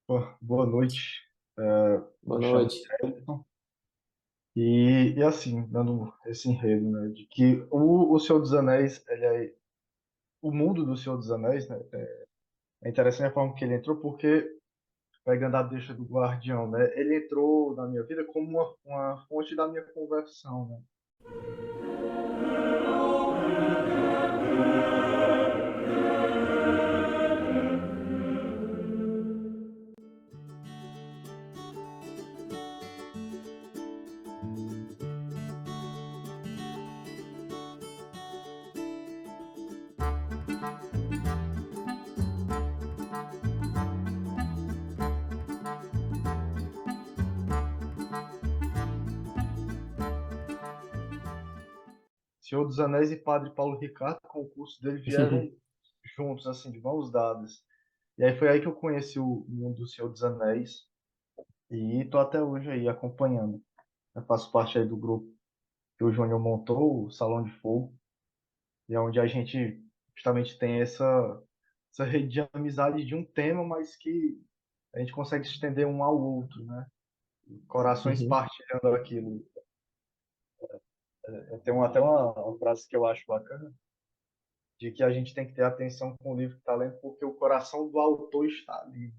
Pô, boa noite. Boa Me chamo noite. Elton. E assim, dando esse enredo, né, de que o Senhor dos Anéis, o mundo do Senhor dos Anéis, né, é interessante a forma que ele entrou, porque, pegando a deixa do Guardião, né, ele entrou na minha vida como uma fonte da minha conversão, né. Senhor dos Anéis e Padre Paulo Ricardo, com o curso dele, vieram juntos, assim, de mãos dadas. E aí foi aí que eu conheci o mundo do Senhor dos Anéis e tô até hoje aí acompanhando. Eu faço parte aí do grupo que o Júnior montou, o Salão de Fogo, e é onde a gente justamente tem essa rede de amizade de um tema, mas que a gente consegue se estender um ao outro, né? Corações Uhum, partilhando aquilo. Eu tenho até uma frase que eu acho bacana, de que a gente tem que ter atenção com o livro que está lendo, porque o coração do autor está ali.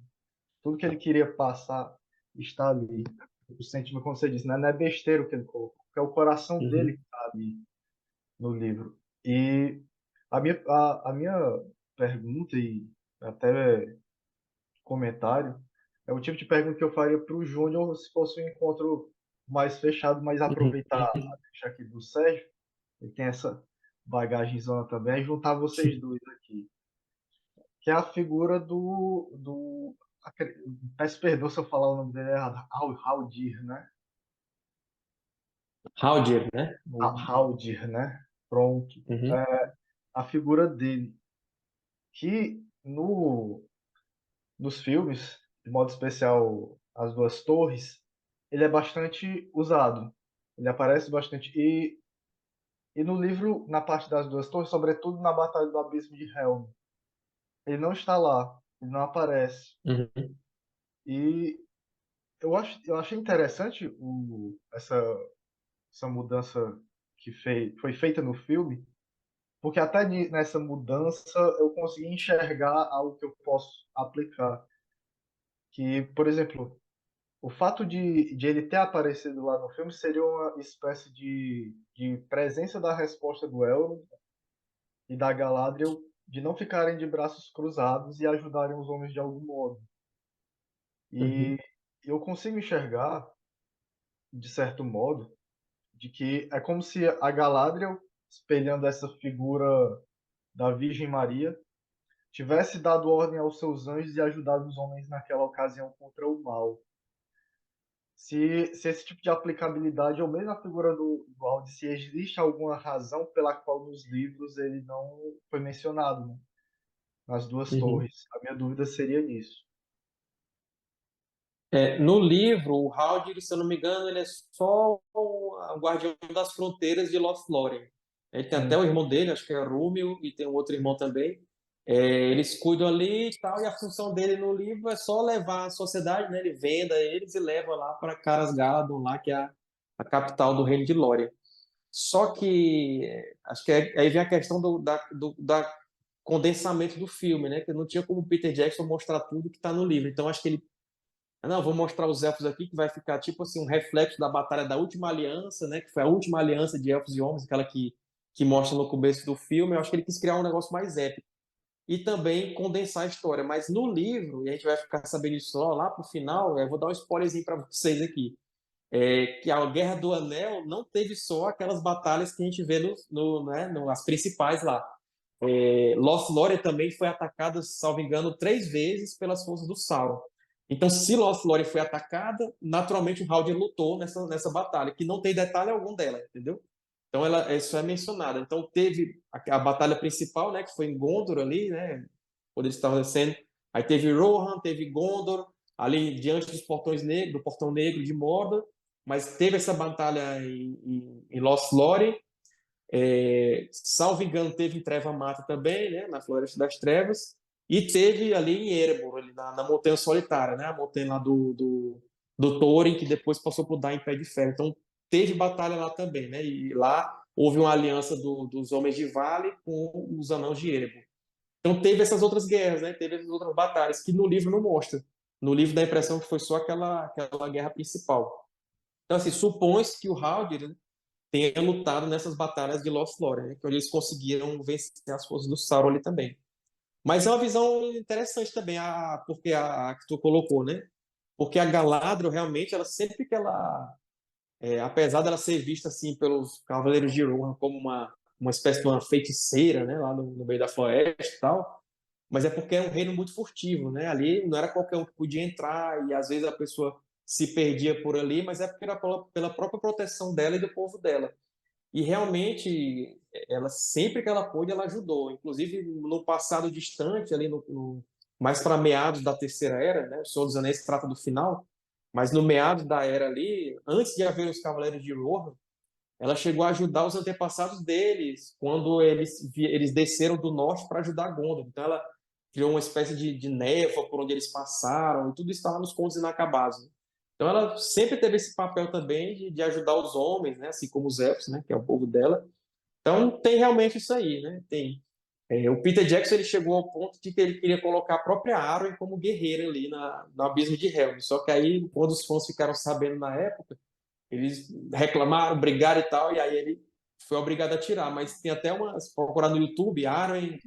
Tudo que ele queria passar está ali. O sentimento, como você disse, né? Não é besteira o que ele colocou, porque é o coração dele uhum, que está ali no livro. E a minha pergunta e até comentário é o tipo de pergunta que eu faria para o Júnior se fosse um encontro mais fechado, mas uhum, aproveitar a deixa aqui do Sérgio, ele tem essa bagagenzona também, e juntar vocês dois aqui, que é a figura peço perdão se eu falar o nome dele errado, Haldir, né? Haldir, né? Haldir, né? Pronto. Uhum, É, a figura dele, que nos filmes, de modo especial As Duas Torres, ele é bastante usado. Ele aparece bastante. E no livro, na parte das Duas Torres, sobretudo na Batalha do Abismo de Helm, ele não está lá, ele não aparece. uhum, E eu achei interessante essa mudança foi feita no filme, porque até nessa mudança eu consegui enxergar algo que eu posso aplicar. Que, por exemplo, o fato de ele ter aparecido lá no filme seria uma espécie de presença da resposta do Elrond e da Galadriel de não ficarem de braços cruzados e ajudarem os homens de algum modo. E uhum, eu consigo enxergar, de certo modo, de que é como se a Galadriel, espelhando essa figura da Virgem Maria, tivesse dado ordem aos seus anjos e ajudado os homens naquela ocasião contra o mal. Se esse tipo de aplicabilidade, ou mesmo a figura do Aldi, se existe alguma razão pela qual nos livros ele não foi mencionado, né? Nas Duas uhum. Torres. A minha dúvida seria nisso. No livro, o Haldir, se eu não me engano, ele é só o guardião das fronteiras de Lothlórien. Ele tem até Hum. o irmão dele, acho que é Rúmil, e tem um outro irmão também. Eles cuidam ali e tal, e a função dele no livro é só levar a sociedade, né? Ele venda eles e leva lá para Caras-Galadon, lá que é a capital do reino de Lórien. Só que acho que aí vem a questão da condensamento do filme, né? Que não tinha como o Peter Jackson mostrar tudo que está no livro. Então acho que ele, não, vou mostrar os elfos aqui que vai ficar tipo assim um reflexo da batalha da última aliança, né? Que foi a última aliança de elfos e homens, aquela que mostra no começo do filme. Eu acho que ele quis criar um negócio mais épico e também condensar a história. Mas no livro, e a gente vai ficar sabendo isso só lá pro final, eu vou dar um spoilerzinho para vocês aqui que a Guerra do Anel não teve só aquelas batalhas que a gente vê as principais lá. Lothlórien também foi atacada, salvo engano, 3 vezes pelas forças do Sauron. Então, se Lothlórien foi atacada, naturalmente o Haldir lutou nessa batalha, que não tem detalhe algum dela, entendeu? Então, isso é mencionado. Então, teve a batalha principal, né, que foi em Gondor ali, né, quando eles estavam descendo. Aí teve Rohan, teve Gondor, ali diante dos portões negros, do portão negro de Mordor, mas teve essa batalha em Lothlórien, salvo engano, teve em Treva Mata também, né, na Floresta das Trevas. E teve ali em Erebor, ali na Montanha Solitária, né? A montanha lá do Thorin, que depois passou por dar em Pé de Ferro. Então, teve batalha lá também, né? E lá houve uma aliança dos Homens de Vale com os Anãos de Erebor. Então, teve essas outras guerras, né? Teve essas outras batalhas, que no livro não mostra. No livro dá a impressão que foi só aquela guerra principal. Então, assim, supõe-se que o Haldir, né, tenha lutado nessas batalhas de Lothlórien, né? Que onde eles conseguiram vencer as forças do Sauron ali também. Mas é uma visão interessante também, porque a que tu colocou, né? Porque a Galadriel, realmente, ela sempre que ela, apesar dela ser vista assim pelos Cavaleiros de Rohan como uma espécie de uma feiticeira, né? Lá no meio da floresta e tal, mas é porque é um reino muito furtivo, né? Ali não era qualquer um que podia entrar e às vezes a pessoa se perdia por ali, mas é porque era pela própria proteção dela e do povo dela. E realmente, ela sempre que ela pôde, ela ajudou. Inclusive, no passado distante, ali mais para meados da Terceira Era, né? O Senhor dos Anéis trata do final, mas no meados da Era ali, antes de haver os Cavaleiros de Rohan, ela chegou a ajudar os antepassados deles, quando eles desceram do norte para ajudar Gondor. Então, ela criou uma espécie de névoa por onde eles passaram, e tudo isso estava nos Contos Inacabados, né? Então, ela sempre teve esse papel também de ajudar os homens, né? Assim como os elfos, né? Que é o povo dela. Então, tem realmente isso aí, né? Tem. O Peter Jackson ele chegou ao ponto de que ele queria colocar a própria Arwen como guerreira ali no abismo de Helm. Só que aí, quando os fãs ficaram sabendo na época, eles reclamaram, brigaram e tal, e aí ele foi obrigado a tirar. Mas tem até se procurar no YouTube, Arwen,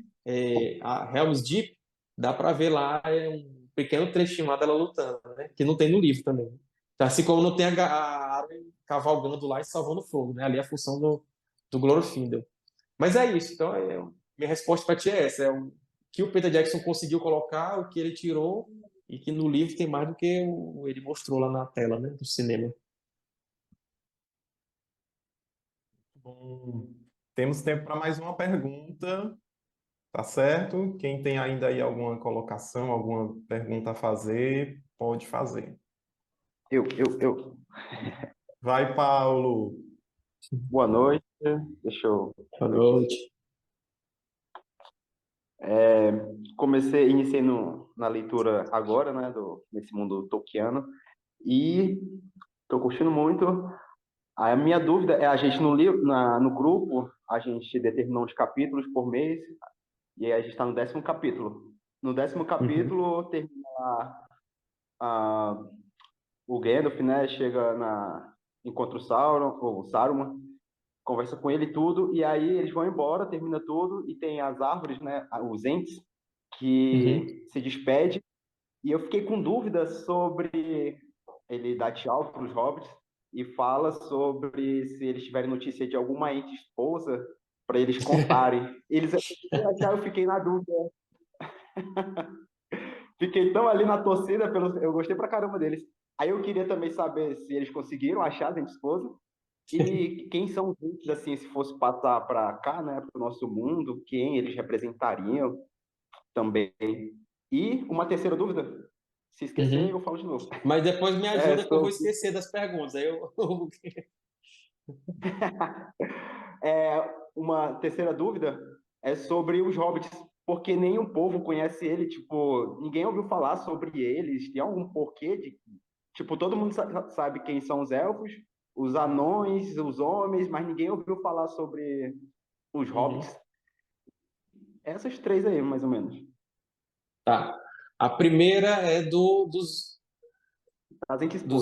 a Helm's Deep, dá para ver lá um pequeno trechinho lá dela lutando, né? Que não tem no livro também. Então, assim como não tem a Arwen cavalgando lá e salvando fogo, né? Ali é a função do Glorfindel. Mas é isso. Então, minha resposta para ti é essa. É o que o Peter Jackson conseguiu colocar, o que ele tirou, e que no livro tem mais do que ele mostrou lá na tela, né? Do cinema. Bom, temos tempo para mais uma pergunta, tá certo? Quem tem ainda aí alguma colocação, alguma pergunta a fazer, pode fazer. Eu. Vai, Paulo. Boa noite. Deixa eu. Boa noite. Iniciei na leitura agora, né, nesse mundo tolkiano, e estou curtindo muito. A minha dúvida é, a gente no grupo, a gente determinou os capítulos por mês, e aí a gente está no 10º capítulo. No 10º capítulo, termina o Gandalf, né, encontra o Sauron, ou Saruman, conversa com ele e tudo, e aí eles vão embora, termina tudo, e tem as árvores, né, os entes, que se despede, e eu fiquei com dúvidas sobre ele dar tchau para os hobbits e fala sobre se eles tiverem notícia de alguma ente esposa para eles contarem. Eu fiquei na dúvida. Fiquei tão ali na torcida, eu gostei pra caramba deles. Aí eu queria também saber se eles conseguiram achar a ente esposa e quem são os entes, assim, se fosse passar para cá, né, para o nosso mundo, quem eles representariam também. E uma terceira dúvida, se esquecer, eu falo de novo. Mas depois me ajuda que eu vou esquecer das perguntas. Aí uma terceira dúvida é sobre os hobbits, porque nenhum povo conhece ele, tipo, ninguém ouviu falar sobre eles, tem algum porquê de... Tipo, todo mundo sabe quem são os elfos, os anões, os homens, mas ninguém ouviu falar sobre os hobbits. Essas três aí, mais ou menos. Tá. A primeira é dos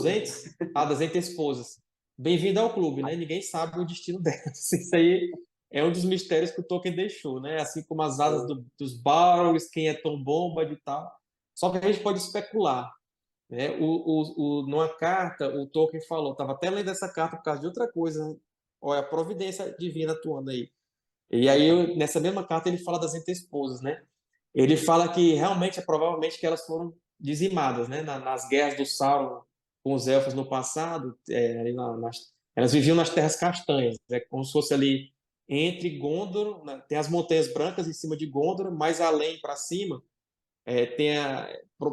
entes? Das entes esposas. Bem-vindo ao clube, né? Ninguém sabe o destino delas. Isso aí é um dos mistérios que o Tolkien deixou, né? Assim como as asas dos Balrogs, quem é Tom Bombadil e tal. Só que a gente pode especular, né? Numa carta, o Tolkien falou, estava até lendo essa carta por causa de outra coisa. Olha, a providência divina atuando aí. E aí, nessa mesma carta, ele fala das entes-esposas, né? Ele fala que realmente, provavelmente, que elas foram dizimadas, né? Nas guerras do Sauron com os elfos no passado, elas viviam nas Terras Castanhas, é como se fosse ali entre Gondor, tem as Montanhas Brancas em cima de Gondor, mais além para cima, tem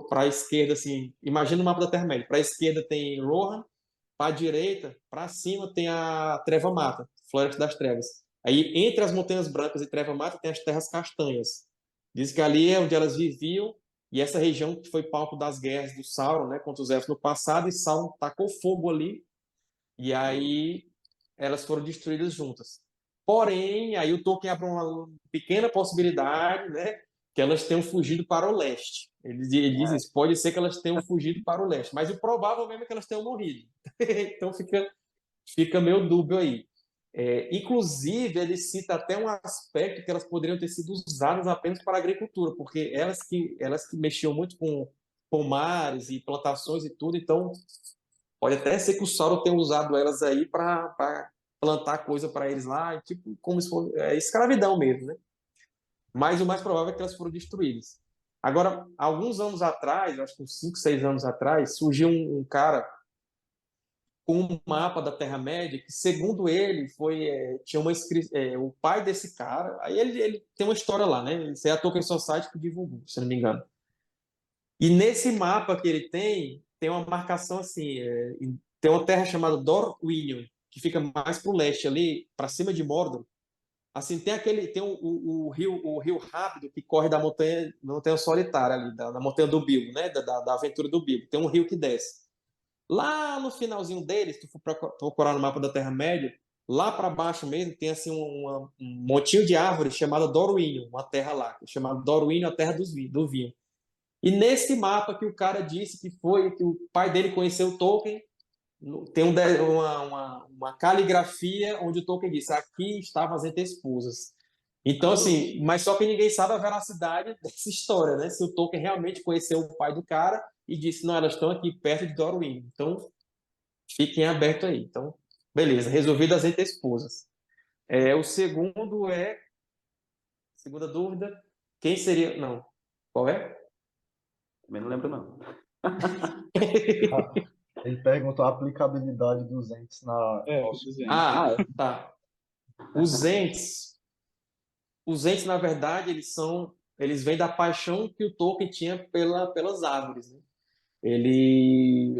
para a esquerda, assim, imagina o mapa da Terra-média, para a esquerda tem Rohan, para a direita, para cima tem a Treva Mata, Floresta das Trevas. Aí, entre as Montanhas Brancas e Treva Mata, tem as Terras Castanhas. Diz que ali é onde elas viviam, e essa região que foi palco das guerras do Sauron, né, contra os elfos no passado, e Sauron tacou fogo ali, e aí elas foram destruídas juntas. Porém, aí o Tolkien abre uma pequena possibilidade, né, que elas tenham fugido para o leste. Ele diz isso, pode ser que elas tenham fugido para o leste, mas o provável mesmo é que elas tenham morrido. Então fica meio dúbio aí. Inclusive, ele cita até um aspecto que elas poderiam ter sido usadas apenas para a agricultura, porque elas que mexiam muito com pomares e plantações e tudo, então pode até ser que o Sauron tenha usado elas aí para plantar coisa para eles lá, tipo como se fosse escravidão mesmo, né? Mas o mais provável é que elas foram destruídas. Agora, alguns anos atrás, acho que uns 5, 6 anos atrás, surgiu um cara com um mapa da Terra-média que, segundo ele, tinha o pai desse cara. Aí ele tem uma história lá, né? Isso é a Tolkien Society que divulgou, se não me engano. E nesse mapa que ele tem uma marcação assim, tem uma terra chamada Dorwinion, que fica mais para o leste ali, para cima de Mordor. Assim, tem o rio rápido que corre da montanha solitária ali, da montanha do Bilbo, né? Da aventura do Bilbo. Tem um rio que desce. Lá no finalzinho dele, se tu for procurar no mapa da Terra-média, lá para baixo mesmo tem assim um montinho de árvores chamada Dorwinion, uma terra lá, chamada Dorwinion, a terra do vinho. E nesse mapa que o cara disse que o pai dele conheceu Tolkien, tem uma caligrafia onde o Tolkien disse: aqui estavam as esposas. Então, assim, mas só que ninguém sabe a veracidade dessa história, né? Se o Tolkien realmente conheceu o pai do cara e disse: não, elas estão aqui perto de Dorwin. Então, fiquem abertos aí. Então, beleza, resolvido as esposas. O segundo segunda dúvida, quem seria. Não, qual é? Também não lembro, não. Ele perguntou a aplicabilidade dos entes na nosso. Tá. Os entes, na verdade, eles vêm da paixão que o Tolkien tinha pelas árvores, né? Ele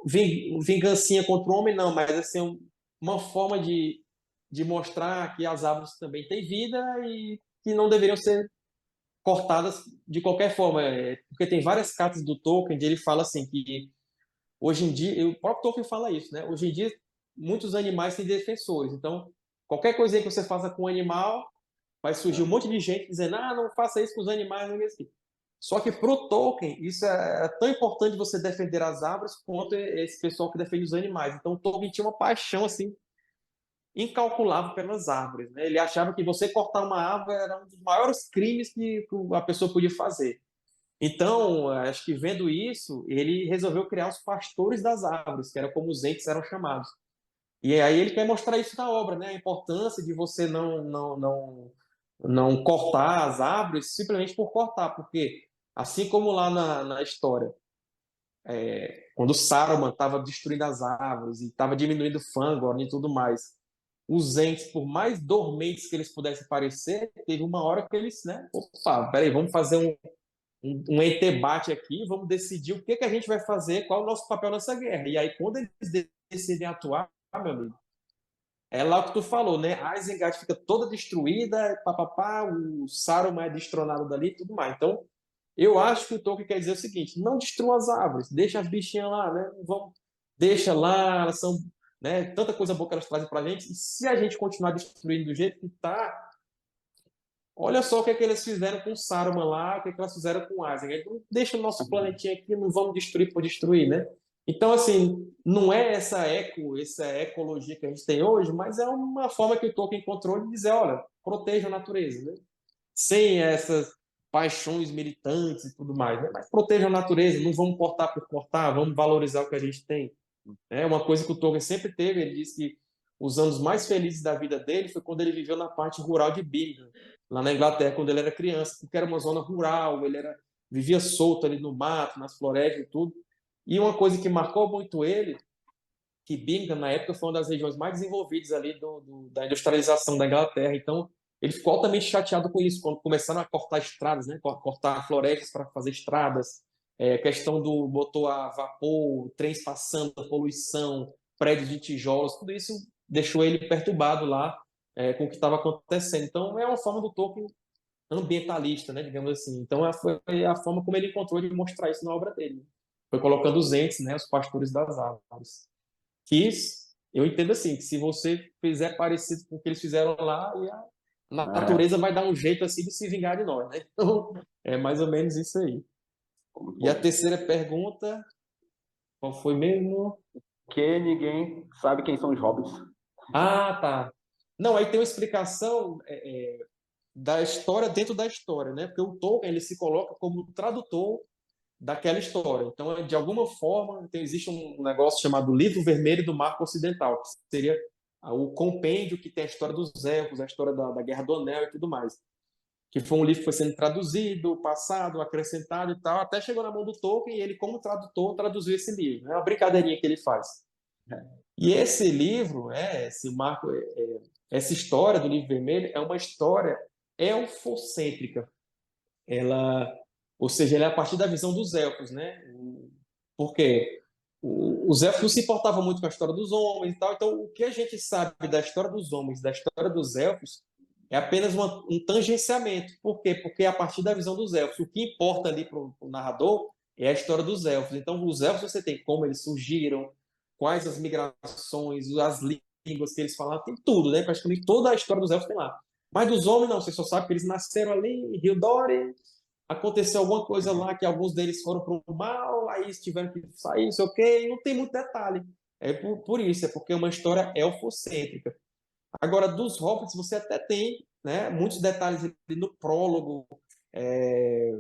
vingancinha contra o homem não, mas assim uma forma de mostrar que as árvores também têm vida e que não deveriam ser cortadas de qualquer forma, porque tem várias cartas do Tolkien onde ele fala assim que hoje em dia, o próprio Tolkien fala isso, né? Hoje em dia muitos animais têm defensores, então qualquer coisinha que você faça com um animal vai surgir um monte de gente dizendo: não faça isso com os animais, não é assim. Só que para o Tolkien, isso é tão importante você defender as árvores quanto esse pessoal que defende os animais. Então, o Tolkien tinha uma paixão assim incalculável pelas árvores, né? Ele achava que você cortar uma árvore era um dos maiores crimes que a pessoa podia fazer. Então, acho que vendo isso, ele resolveu criar os pastores das árvores, que era como os entes eram chamados. E aí ele quer mostrar isso na obra, né? A importância de você não cortar as árvores simplesmente por cortar, porque assim como lá na história, quando Saruman estava destruindo as árvores e estava diminuindo o Fangorn e tudo mais, os entes, por mais dormentes que eles pudessem parecer, teve uma hora que eles, né? Opa, peraí, vamos fazer um entebate aqui, vamos decidir o que a gente vai fazer, qual é o nosso papel nessa guerra. E aí, quando eles decidem atuar, meu amigo, é lá o que tu falou, né? A Isengard fica toda destruída, papapá, o Saruman é destronado dali e tudo mais. Então, eu acho que o Tolkien quer dizer o seguinte: não destrua as árvores, deixa as bichinhas lá, né? Deixa lá, elas são, né? Tanta coisa boa que elas trazem pra gente. E se a gente continuar destruindo do jeito que tá, olha só o que é que eles fizeram com o Saruman lá, o que é que elas fizeram com o Isengard. Não deixa o nosso planetinha aqui, não vamos destruir por destruir, né? Então, assim, não é essa ecologia que a gente tem hoje, mas é uma forma que o Tolkien encontrou de dizer: olha, proteja a natureza, né? Sem essas paixões militantes e tudo mais, né? Mas proteja a natureza, não vamos cortar por cortar, vamos valorizar o que a gente tem. É uma coisa que o Tolkien sempre teve, ele disse que os anos mais felizes da vida dele foi quando ele viveu na parte rural de Birmingham, lá na Inglaterra, quando ele era criança, porque era uma zona rural, vivia solto ali no mato, nas florestas e tudo. E uma coisa que marcou muito ele, que Birmingham, na época, foi uma das regiões mais desenvolvidas ali da industrialização da Inglaterra. Então, ele ficou altamente chateado com isso, quando começaram a cortar estradas, né? Cortar florestas para fazer estradas, questão do motor a vapor, trens passando, poluição, prédios de tijolos, tudo isso deixou ele perturbado lá com o que estava acontecendo. Então, é uma forma do Tolkien ambientalista, né, digamos assim. Então, foi a forma como ele encontrou de mostrar isso na obra dele. Foi colocando os entes, né, os pastores das árvores. Eu entendo assim, que se você fizer parecido com o que eles fizeram lá, e a É, natureza vai dar um jeito assim de se vingar de nós, né? Então, é mais ou menos isso aí. muito E a bom. terceira pergunta, qual foi mesmo? Que ninguém sabe quem são os hobbits. Ah, tá. Não, aí tem uma explicação da história dentro da história, né? Porque o Tolkien ele se coloca como tradutor daquela história. Então, de alguma forma, existe um negócio chamado Livro Vermelho do Marco Ocidental, que seria o compêndio que tem a história dos elfos, a história da Guerra do Anel e tudo mais. Que foi um livro que foi sendo traduzido, passado, acrescentado e tal, até chegou na mão do Tolkien e ele, como tradutor, traduziu esse livro. É uma brincadeirinha que ele faz. E esse livro, essa história do Livro Vermelho é uma história elfocêntrica. Ela, ou seja, ela é a partir da visão dos elfos, né? Por quê? Os elfos não se importavam muito com a história dos homens e tal, então o que a gente sabe da história dos homens, da história dos elfos, é apenas um tangenciamento. Por quê? Porque é a partir da visão dos elfos. O que importa ali para o narrador é a história dos elfos. Então, os elfos você tem como eles surgiram, quais as migrações, as línguas que eles falavam, tem tudo, né? Praticamente toda a história dos elfos tem lá. Mas dos homens, não, você só sabe que eles nasceram ali em Rio Dore, aconteceu alguma coisa lá que alguns deles foram para o mal, aí eles tiveram que sair, não sei o quê, e não tem muito detalhe. É por isso, é porque é uma história elfocêntrica. Agora, dos hobbits, você até tem, né, muitos detalhes ali no prólogo, é,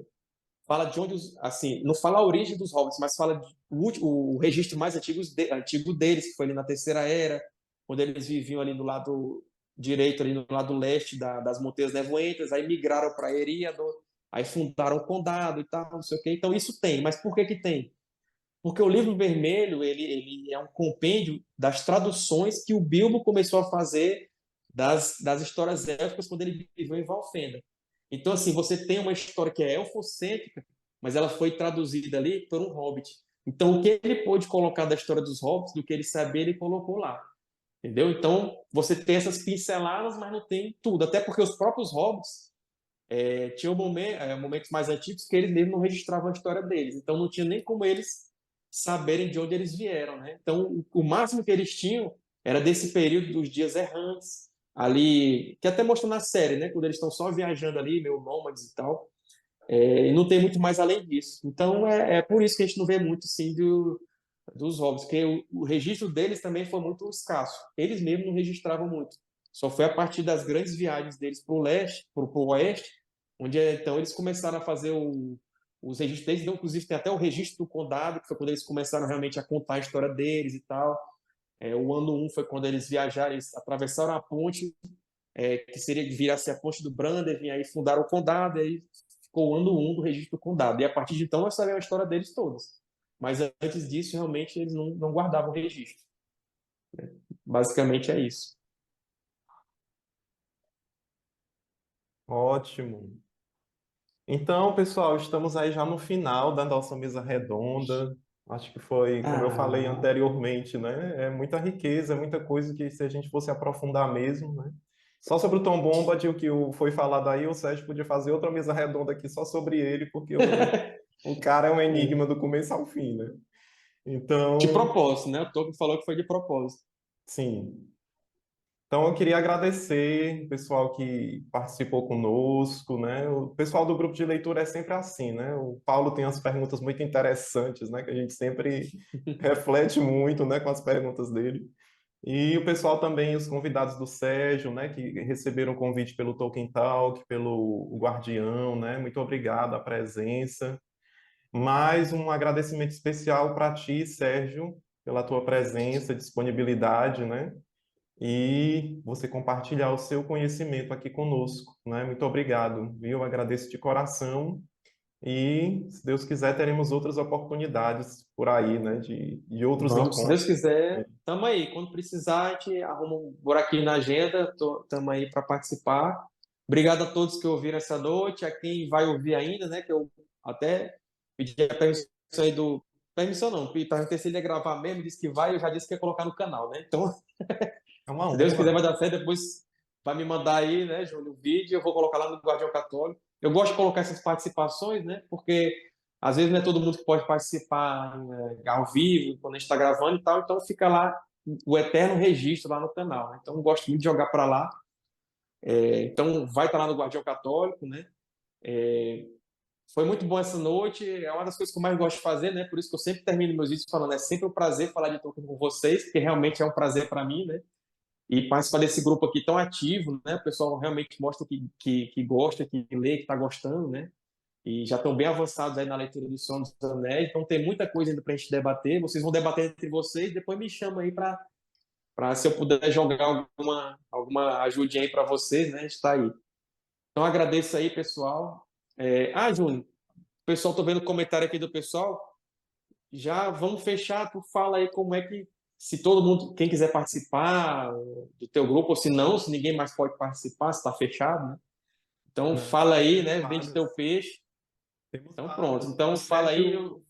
fala de onde, assim, não fala a origem dos hobbits, mas fala o registro mais antigo deles, que foi ali na Terceira Era, quando eles viviam ali do lado direito, ali no lado leste das Montanhas Nevoentas, aí migraram para Eriador, aí fundaram o condado e tal, não sei o quê. Então isso tem, mas por que que tem? Porque o Livro Vermelho, ele é um compêndio das traduções que o Bilbo começou a fazer das histórias élficas quando ele viveu em Valfenda. Então, assim, você tem uma história que é elfocêntrica, mas ela foi traduzida ali por um hobbit. Então, o que ele pôde colocar da história dos hobbits, do que ele sabia, ele colocou lá. Entendeu? Então, você tem essas pinceladas, mas não tem tudo. Até porque os próprios hobbits tinham momentos mais antigos que eles mesmos não registravam a história deles. Então, não tinha nem como eles saberem de onde eles vieram, né? Então, o máximo que eles tinham era desse período dos dias errantes, ali, que até mostra na série, né? Quando eles estão só viajando ali, meio nômades e tal. E não tem muito mais além disso. Então, é por isso que a gente não vê muito, sim, dos hobbits, porque o registro deles também foi muito escasso. Eles mesmos não registravam muito. Só foi a partir das grandes viagens deles para o leste, para o oeste, onde então eles começaram a fazer os registros deles. Então, inclusive, tem até o registro do condado, que foi quando eles começaram realmente a contar a história deles e tal. O ano 1 foi quando eles viajaram, eles atravessaram a ponte, que seria virar a ponte do Brandenburg, e aí fundaram o condado, e aí ficou o ano 1 do registro do condado. E a partir de então nós sabemos a história deles todas. Mas antes disso, realmente, eles não guardavam o registro. Basicamente é isso. Ótimo. Então, pessoal, estamos aí já no final da nossa mesa redonda. Acho que foi, como eu falei Ah, anteriormente, né? É muita riqueza, é muita coisa que se a gente fosse aprofundar mesmo, né? Só sobre o Tom Bombadil, o que foi falado aí, o Sérgio podia fazer outra mesa redonda aqui só sobre ele, porque o cara é um enigma do começo ao fim, né? de Então, propósito, né? O Tolkien falou que foi de propósito. sim. Então, eu queria agradecer o pessoal que participou conosco, né? O pessoal do grupo de leitura é sempre assim, né? O Paulo tem umas perguntas muito interessantes, né? Que a gente sempre reflete muito, né? Com as perguntas dele. E o pessoal também, os convidados do Sérgio, né? Que receberam o convite pelo Tolkien Talk, pelo Guardião, né? Muito obrigado a presença. Mais um agradecimento especial para ti, Sérgio, pela tua presença, disponibilidade, né? E você compartilhar o seu conhecimento aqui conosco, né? Muito obrigado, viu? Eu agradeço de coração e, se Deus quiser, teremos outras oportunidades por aí, né? De outros Vamos, se Deus encontros. quiser, tamo aí. Quando precisar, a gente arruma um buraquinho na agenda, tamo aí para participar. Obrigado a todos que ouviram essa noite, a quem vai ouvir ainda, né? Que eu até pedi a permissão aí do. Permissão não, perguntei se ele ia gravar mesmo, disse que vai, eu já disse que ia colocar no canal, né? Então, É uma se Deus quiser, honra. vai dar certo. Depois vai me mandar aí, né, Júnior, o vídeo, eu vou colocar lá no Guardião Católico. Eu gosto de colocar essas participações, né, porque às vezes não é todo mundo que pode participar ao vivo, quando a gente está gravando e tal, então fica lá o eterno registro lá no canal, né? Então eu gosto muito de jogar para lá. Então vai estar lá no Guardião Católico, né? Foi muito bom essa noite, é uma das coisas que eu mais gosto de fazer, né? Por isso que eu sempre termino meus vídeos falando, é sempre um prazer falar de Tolkien com vocês, porque realmente é um prazer para mim, né? E participar desse grupo aqui tão ativo, né? O pessoal realmente mostra que gosta, que lê, que está gostando, né? E já estão bem avançados aí na leitura do Senhor dos Anéis, então tem muita coisa ainda para a gente debater. Vocês vão debater entre vocês, depois me chama aí para se eu puder jogar alguma ajudinha aí para vocês, né? Está aí. Então agradeço aí, pessoal. Júnior, o pessoal, tô vendo o comentário aqui do pessoal. Já vamos fechar, tu fala aí como é que, se todo mundo, quem quiser participar do teu grupo, ou se não, se ninguém mais pode participar, se está fechado, né? Então fala aí, né? Vende teu peixe. Então pronto. Então fala aí, eu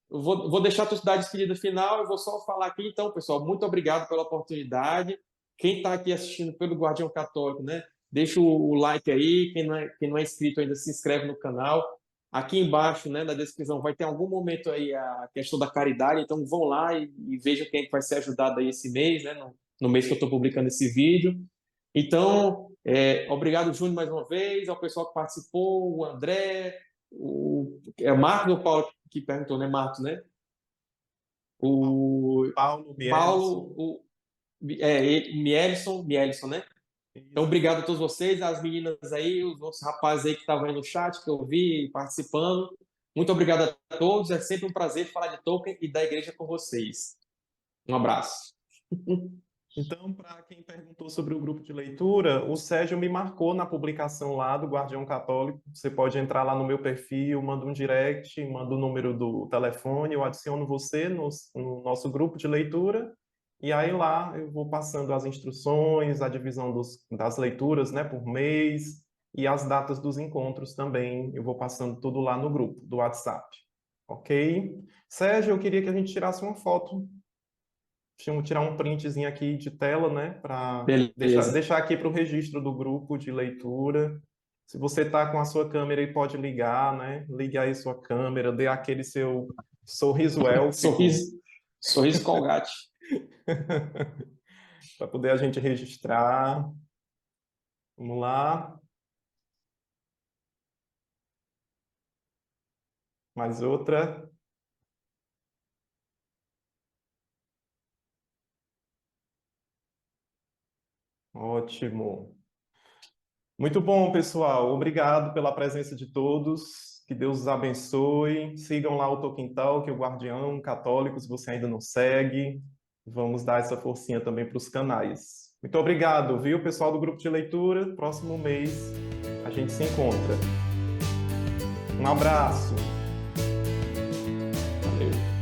vou deixar a tua cidade despedida final, eu vou só falar aqui, então, pessoal, muito obrigado pela oportunidade. Quem está aqui assistindo pelo Guardião Católico, né? Deixa o like aí, quem não é inscrito ainda, se inscreve no canal. Aqui embaixo, né, na descrição, vai ter algum momento aí a questão da caridade, então vão lá e vejam quem é que vai ser ajudado aí esse mês, né, no mês que eu estou publicando esse vídeo. Então, obrigado, Júnior, mais uma vez, ao pessoal que participou, o André, o Marcos ou o Paulo que perguntou, né, Marcos, né? O Paulo, Paulo, Mielson, né? Então, obrigado a todos vocês, as meninas aí, os outros rapazes aí que estavam aí no chat, que eu vi participando. Muito obrigado a todos, é sempre um prazer falar de Tolkien e da igreja com vocês. Um abraço. Então, para quem perguntou sobre o grupo de leitura, o Sérgio me marcou na publicação lá do Guardião Católico. Você pode entrar lá no meu perfil, manda um direct, manda o número do telefone, eu adiciono você no nosso grupo de leitura. E aí lá eu vou passando as instruções, a divisão das leituras, né, por mês e as datas dos encontros também. Eu vou passando tudo lá no grupo do WhatsApp. Ok? Sérgio, eu queria que a gente tirasse uma foto. Vamos tirar um printzinho aqui de tela, né, para deixar aqui para o registro do grupo de leitura. Se você está com a sua câmera e pode ligar, né, ligue aí sua câmera, dê aquele seu sorriso élfico. Sorriso Colgate. Para poder a gente registrar. Vamos lá. Mais outra. Ótimo. Muito bom, pessoal. Obrigado pela presença de todos. Que Deus os abençoe. Sigam lá o Tolkien Talk, o Guardião Católico, se você ainda não segue. Vamos dar essa forcinha também para os canais. Muito obrigado, viu, pessoal do grupo de leitura? Próximo mês a gente se encontra. Um abraço. Valeu.